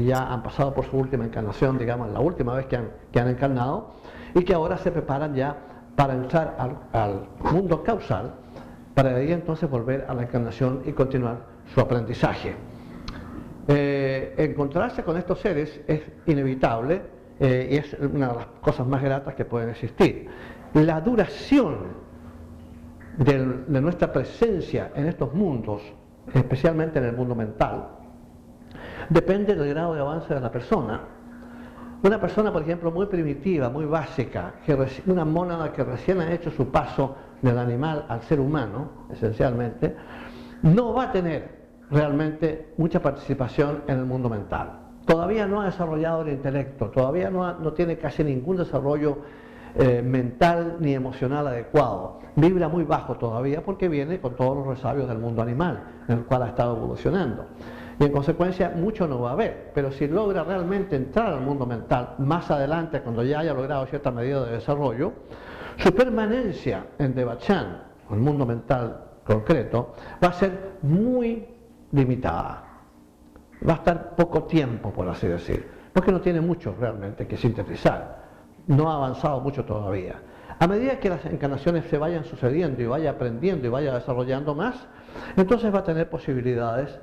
ya han pasado por su última encarnación, digamos, la última vez que han encarnado, y que ahora se preparan ya para entrar al mundo causal, para de ahí entonces volver a la encarnación y continuar su aprendizaje. Encontrarse con estos seres es inevitable, y es una de las cosas más gratas que pueden existir. La duración de nuestra presencia en estos mundos, especialmente en el mundo mental, depende del grado de avance de la persona. Una persona, por ejemplo, muy primitiva, muy básica, una mónada que recién ha hecho su paso del animal al ser humano, esencialmente, no va a tener realmente mucha participación en el mundo mental. Todavía no ha desarrollado el intelecto, todavía no tiene casi ningún desarrollo mental ni emocional adecuado. Vibra muy bajo todavía, porque viene con todos los resabios del mundo animal, en el cual ha estado evolucionando. Y en consecuencia mucho no va a haber, pero si logra realmente entrar al mundo mental más adelante, cuando ya haya logrado cierta medida de desarrollo, su permanencia en Devachan, el mundo mental concreto, va a ser muy limitada. Va a estar poco tiempo, por así decir, porque no tiene mucho realmente que sintetizar, no ha avanzado mucho todavía. A medida que las encarnaciones se vayan sucediendo y vaya aprendiendo y vaya desarrollando más, entonces va a tener posibilidades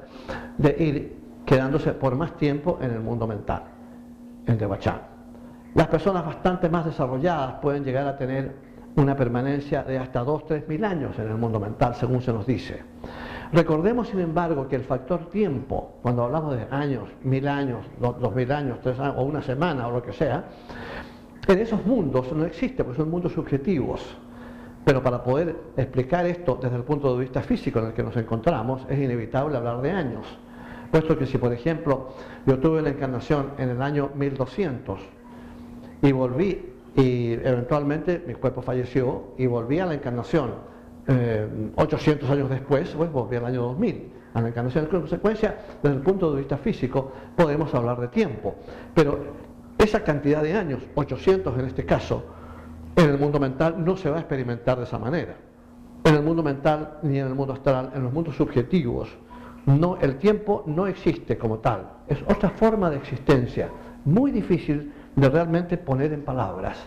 de ir quedándose por más tiempo en el mundo mental, en Devachan. Las personas bastante más desarrolladas pueden llegar a tener una permanencia de hasta 2.000 a 3.000 años en el mundo mental, según se nos dice. Recordemos, sin embargo, que el factor tiempo, cuando hablamos de años, 1.000 años, 2.000 años, 3 años, o una semana, o lo que sea, en esos mundos no existe, porque son mundos subjetivos. Pero para poder explicar esto desde el punto de vista físico en el que nos encontramos, es inevitable hablar de años. Puesto que si, por ejemplo, yo tuve la encarnación en el año 1200 y volví, y eventualmente mi cuerpo falleció, y volví a la encarnación 800 años después, pues volví al año 2000 a la encarnación. En consecuencia, desde el punto de vista físico, podemos hablar de tiempo. Pero esa cantidad de años, 800 en este caso, en el mundo mental no se va a experimentar de esa manera. En el mundo mental ni en el mundo astral, en los mundos subjetivos. No, el tiempo no existe como tal, es otra forma de existencia, muy difícil de realmente poner en palabras,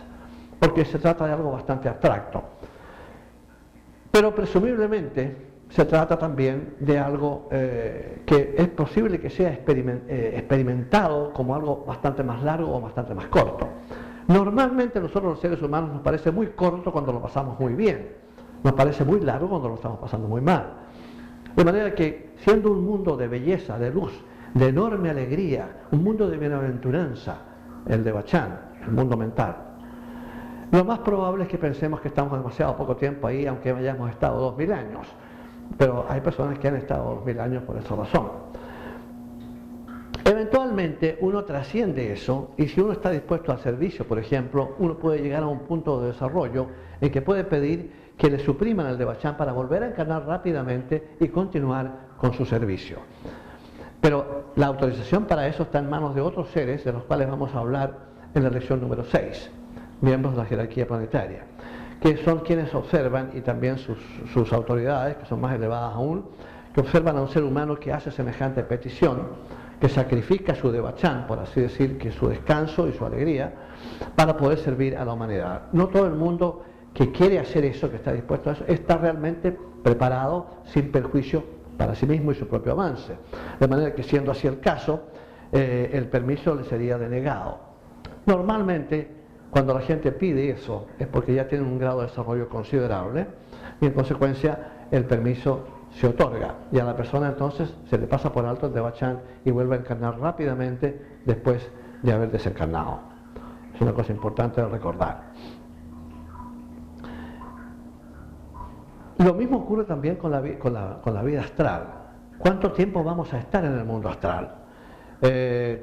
porque se trata de algo bastante abstracto. Pero presumiblemente se trata también de algo que es posible que sea experimentado como algo bastante más largo o bastante más corto. Normalmente nosotros los seres humanos nos parece muy corto cuando lo pasamos muy bien, nos parece muy largo cuando lo estamos pasando muy mal. De manera que, siendo un mundo de belleza, de luz, de enorme alegría, un mundo de bienaventuranza, el de Bachán, el mundo mental, lo más probable es que pensemos que estamos demasiado poco tiempo ahí, aunque hayamos estado 2000 años. Pero hay personas que han estado 2000 años por esa razón. Eventualmente uno trasciende eso, y si uno está dispuesto al servicio, por ejemplo, uno puede llegar a un punto de desarrollo en que puede pedir que le supriman el Devachan para volver a encarnar rápidamente y continuar con su servicio. Pero la autorización para eso está en manos de otros seres, de los cuales vamos a hablar en la lección número 6, miembros de la jerarquía planetaria, que son quienes observan, y también sus autoridades, que son más elevadas aún, que observan a un ser humano que hace semejante petición, que sacrifica su Devachan, por así decir, que su descanso y su alegría, para poder servir a la humanidad. No todo el mundo que quiere hacer eso, que está dispuesto a eso, está realmente preparado sin perjuicio para sí mismo y su propio avance. De manera que, siendo así el caso, el permiso le sería denegado. Normalmente, cuando la gente pide eso, es porque ya tiene un grado de desarrollo considerable y en consecuencia el permiso se otorga. Y a la persona entonces se le pasa por alto el Devachan y vuelve a encarnar rápidamente después de haber desencarnado. Es una cosa importante de recordar. Lo mismo ocurre también con la vida astral. ¿Cuánto tiempo vamos a estar en el mundo astral?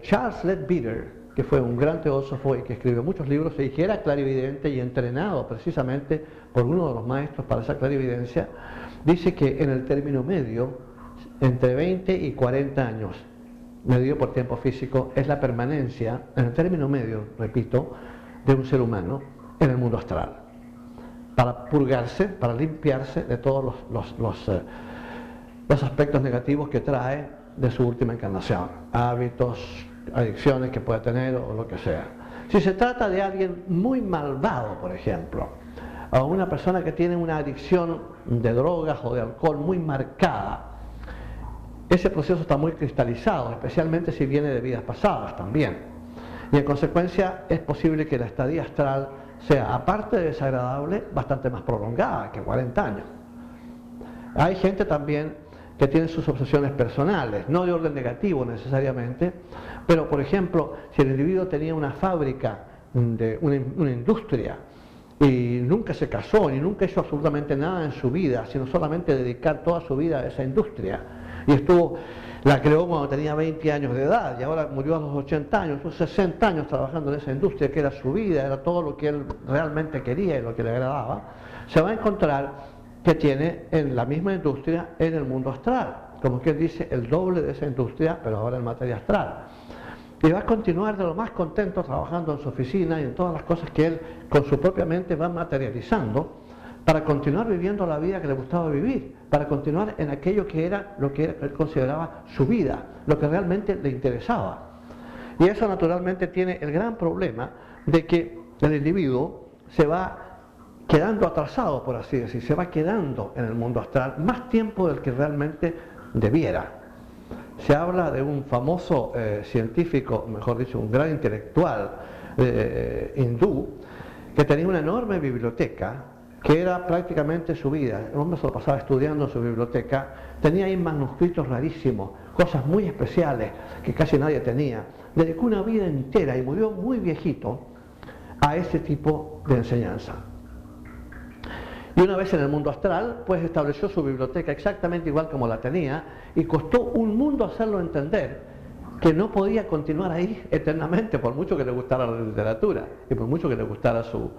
Charles Leadbeater, que fue un gran teósofo y que escribió muchos libros y que era clarividente y entrenado precisamente por uno de los maestros para esa clarividencia, dice que en el término medio, entre 20 y 40 años, medido por tiempo físico, es la permanencia, en el término medio, repito, de un ser humano en el mundo astral, para purgarse, para limpiarse de todos los aspectos negativos que trae de su última encarnación, hábitos, adicciones que pueda tener o lo que sea. Si se trata de alguien muy malvado, por ejemplo, o una persona que tiene una adicción de drogas o de alcohol muy marcada, ese proceso está muy cristalizado, especialmente si viene de vidas pasadas también. Y en consecuencia es posible que la estadía astral sea, aparte de desagradable, bastante más prolongada que 40 años. Hay gente también que tiene sus obsesiones personales, no de orden negativo necesariamente, pero por ejemplo, si el individuo tenía una fábrica, una industria, y nunca se casó, ni nunca hizo absolutamente nada en su vida, sino solamente dedicar toda su vida a esa industria, y la creó cuando tenía 20 años de edad, y ahora murió a los 80 años, estuvo 60 años trabajando en esa industria, que era su vida, era todo lo que él realmente quería y lo que le agradaba, se va a encontrar que tiene en la misma industria en el mundo astral, como quien dice, el doble de esa industria, pero ahora en materia astral. Y va a continuar de lo más contento trabajando en su oficina y en todas las cosas que él con su propia mente va materializando para continuar viviendo la vida que le gustaba vivir, para continuar en aquello que era lo que él consideraba su vida, lo que realmente le interesaba. Y eso naturalmente tiene el gran problema de que el individuo se va quedando atrasado, por así decir, se va quedando en el mundo astral más tiempo del que realmente debiera. Se habla de un famoso científico, mejor dicho, un gran intelectual hindú, que tenía una enorme biblioteca, que era prácticamente su vida. El hombre se lo pasaba estudiando en su biblioteca, tenía ahí manuscritos rarísimos, cosas muy especiales que casi nadie tenía. Dedicó una vida entera y murió muy viejito a ese tipo de enseñanza. Y una vez en el mundo astral, pues estableció su biblioteca exactamente igual como la tenía, y costó un mundo hacerlo entender que no podía continuar ahí eternamente, por mucho que le gustara la literatura y por mucho que le gustara su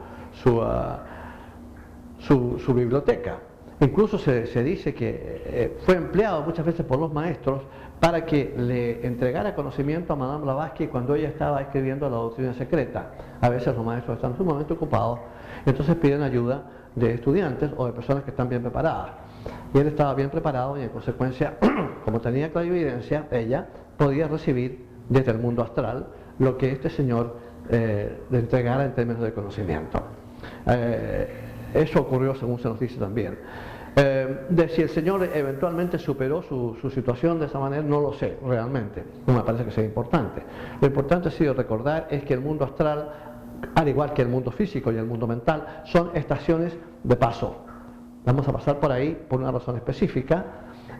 biblioteca. Incluso se dice que fue empleado muchas veces por los maestros para que le entregara conocimiento a Madame Blavatsky cuando ella estaba escribiendo la doctrina secreta. A veces los maestros están sumamente ocupados, entonces piden ayuda de estudiantes o de personas que están bien preparadas. Y él estaba bien preparado y en consecuencia, como tenía clarividencia, ella podía recibir desde el mundo astral lo que este señor le entregara en términos de conocimiento. Eso ocurrió según se nos dice también. De si el señor eventualmente superó su situación de esa manera, no lo sé realmente, no me parece que sea importante. Lo importante ha sido recordar es que el mundo astral, al igual que el mundo físico y el mundo mental, son estaciones de paso. Vamos a pasar por ahí por una razón específica: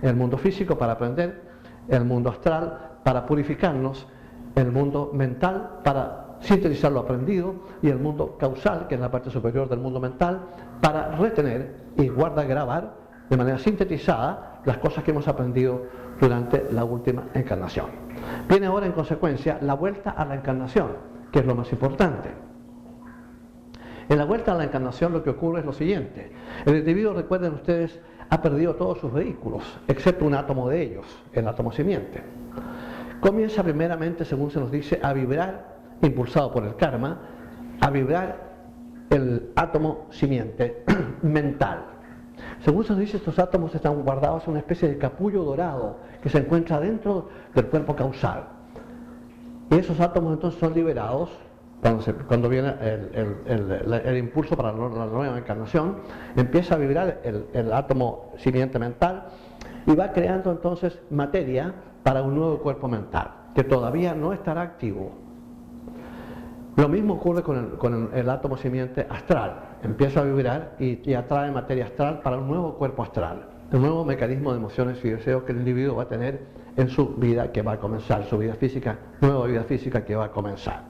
el mundo físico para aprender, el mundo astral para purificarnos, el mundo mental para sintetizar lo aprendido y el mundo causal, que es la parte superior del mundo mental, para retener y grabar de manera sintetizada las cosas que hemos aprendido durante la última encarnación. Viene ahora en consecuencia la vuelta a la encarnación, que es lo más importante. En la vuelta a la encarnación lo que ocurre es lo siguiente: el individuo, recuerden ustedes, ha perdido todos sus vehículos, excepto un átomo de ellos, el átomo simiente. Comienza primeramente, según se nos dice, a vibrar, impulsado por el karma, a vibrar el átomo simiente mental. Según se nos dice, estos átomos están guardados en una especie de capullo dorado que se encuentra dentro del cuerpo causal. Y esos átomos entonces son liberados cuando viene el impulso para la nueva encarnación. Empieza a vibrar el átomo simiente mental y va creando entonces materia para un nuevo cuerpo mental, que todavía no estará activo. Lo mismo ocurre con el átomo simiente astral. Empieza a vibrar y atrae materia astral para un nuevo cuerpo astral, un nuevo mecanismo de emociones y deseos que el individuo va a tener en su vida que va a comenzar, su vida física, nueva vida física que va a comenzar.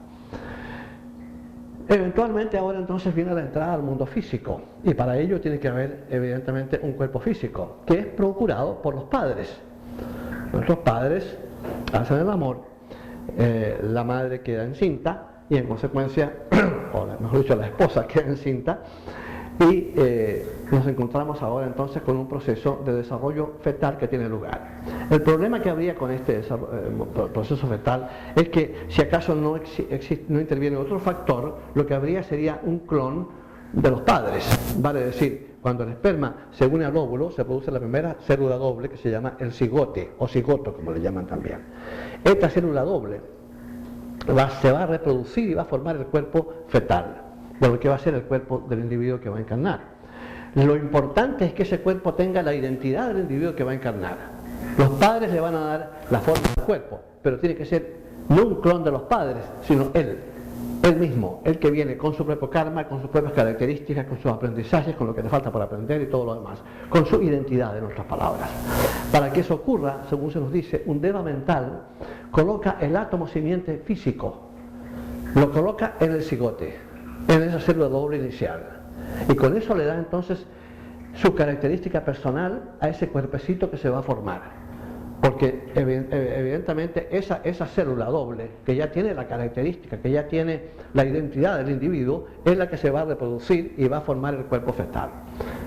Eventualmente ahora entonces viene la entrada al mundo físico, y para ello tiene que haber evidentemente un cuerpo físico, que es procurado por los padres. Nuestros padres hacen el amor, la madre queda encinta y en consecuencia, o mejor dicho, la esposa queda encinta, y nos encontramos ahora entonces con un proceso de desarrollo fetal que tiene lugar. El problema que habría con este proceso fetal es que si acaso no interviene otro factor, lo que habría sería un clon de los padres. Vale decir, cuando el esperma se une al óvulo, se produce la primera célula doble que se llama el cigote, o cigoto como le llaman también. Esta célula doble se va a reproducir y va a formar el cuerpo fetal, de lo que va a ser el cuerpo del individuo que va a encarnar. Lo importante es que ese cuerpo tenga la identidad del individuo que va a encarnar. Los padres le van a dar la forma del cuerpo, pero tiene que ser no un clon de los padres, sino él mismo, el que viene con su propio karma, con sus propias características, con sus aprendizajes, con lo que le falta por aprender y todo lo demás, con su identidad, en otras palabras. Para que eso ocurra, según se nos dice, un deva mental coloca el átomo simiente físico, lo coloca en el cigote, en esa célula doble inicial, y con eso le da entonces su característica personal a ese cuerpecito que se va a formar. Porque evidentemente esa célula doble, que ya tiene la característica, que ya tiene la identidad del individuo, es la que se va a reproducir y va a formar el cuerpo fetal.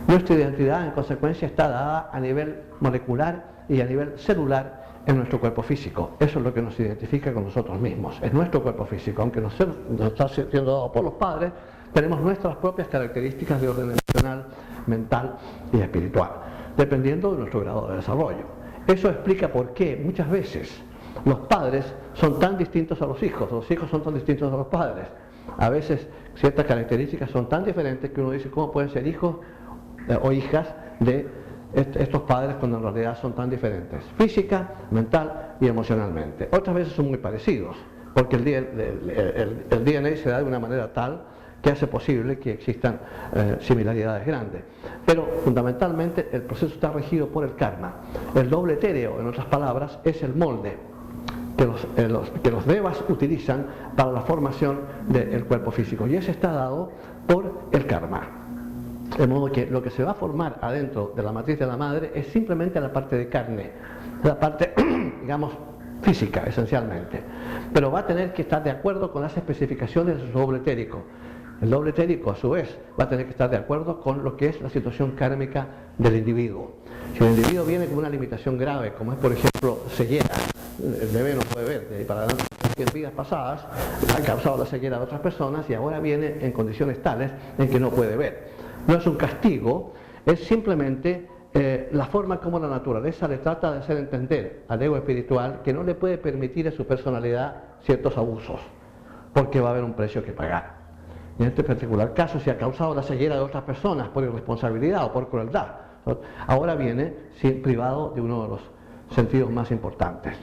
Nuestra identidad, en consecuencia, está dada a nivel molecular y a nivel celular en nuestro cuerpo físico. Eso es lo que nos identifica con nosotros mismos, es nuestro cuerpo físico. Aunque nos está siendo dado por los padres, tenemos nuestras propias características de orden emocional, mental y espiritual, dependiendo de nuestro grado de desarrollo. Eso explica por qué muchas veces los padres son tan distintos a los hijos son tan distintos a los padres. A veces ciertas características son tan diferentes que uno dice, ¿cómo pueden ser hijos o hijas de estos padres cuando en realidad son tan diferentes? Física, mental y emocionalmente. Otras veces son muy parecidos, porque el DNA se da de una manera tal que hace posible que existan similaridades grandes. Pero fundamentalmente el proceso está regido por el karma. El doble etéreo, en otras palabras, es el molde que los devas utilizan para la formación del cuerpo físico, y ese está dado por el karma. De modo que lo que se va a formar adentro de la matriz de la madre es simplemente la parte de carne, la parte, digamos, física esencialmente, pero va a tener que estar de acuerdo con las especificaciones de su doble etérico. El doble etérico, a su vez, va a tener que estar de acuerdo con lo que es la situación kármica del individuo. Si el individuo viene con una limitación grave, como es por ejemplo ceguera, el bebé no puede ver, de ahí para adelante, en vidas pasadas ha causado la ceguera de otras personas y ahora viene en condiciones tales en que no puede ver. no es un castigo, es simplemente la forma como la naturaleza le trata de hacer entender al ego espiritual que no le puede permitir a su personalidad ciertos abusos, porque va a haber un precio que pagar. En este particular caso, si ha causado la ceguera de otras personas por irresponsabilidad o por crueldad, ahora viene privado de uno de los sentidos más importantes.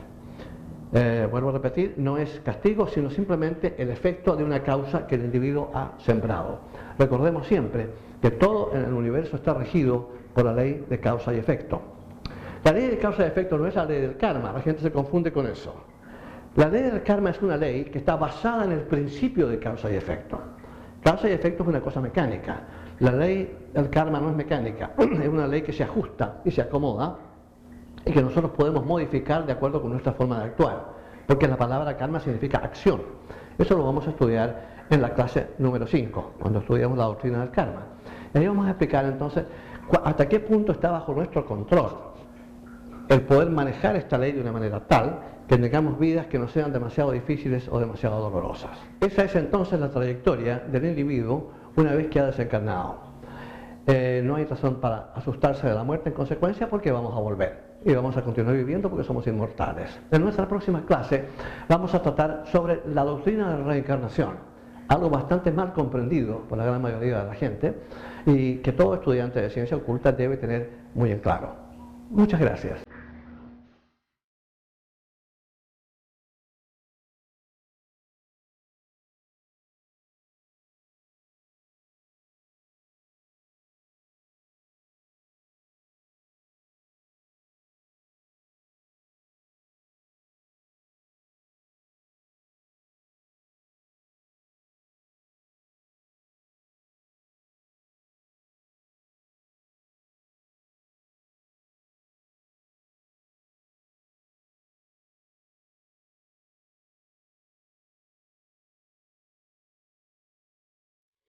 Vuelvo a repetir, no es castigo, sino simplemente el efecto de una causa que el individuo ha sembrado. Recordemos siempre que todo en el universo está regido por la ley de causa y efecto. La ley de causa y efecto no es la ley del karma, la gente se confunde con eso. La ley del karma es una ley que está basada en el principio de causa y efecto. Causa y efecto es una cosa mecánica. La ley del karma no es mecánica, es una ley que se ajusta y se acomoda y que nosotros podemos modificar de acuerdo con nuestra forma de actuar, porque la palabra karma significa acción. Eso lo vamos a estudiar en la clase número 5, cuando estudiamos la doctrina del karma. Y ahí vamos a explicar entonces hasta qué punto está bajo nuestro control el poder manejar esta ley de una manera tal que tengamos vidas que no sean demasiado difíciles o demasiado dolorosas. Esa es entonces la trayectoria del individuo una vez que ha desencarnado. No hay razón para asustarse de la muerte en consecuencia, porque vamos a volver y vamos a continuar viviendo porque somos inmortales. En nuestra próxima clase vamos a tratar sobre la doctrina de la reencarnación, algo bastante mal comprendido por la gran mayoría de la gente y que todo estudiante de ciencia oculta debe tener muy en claro. Muchas gracias.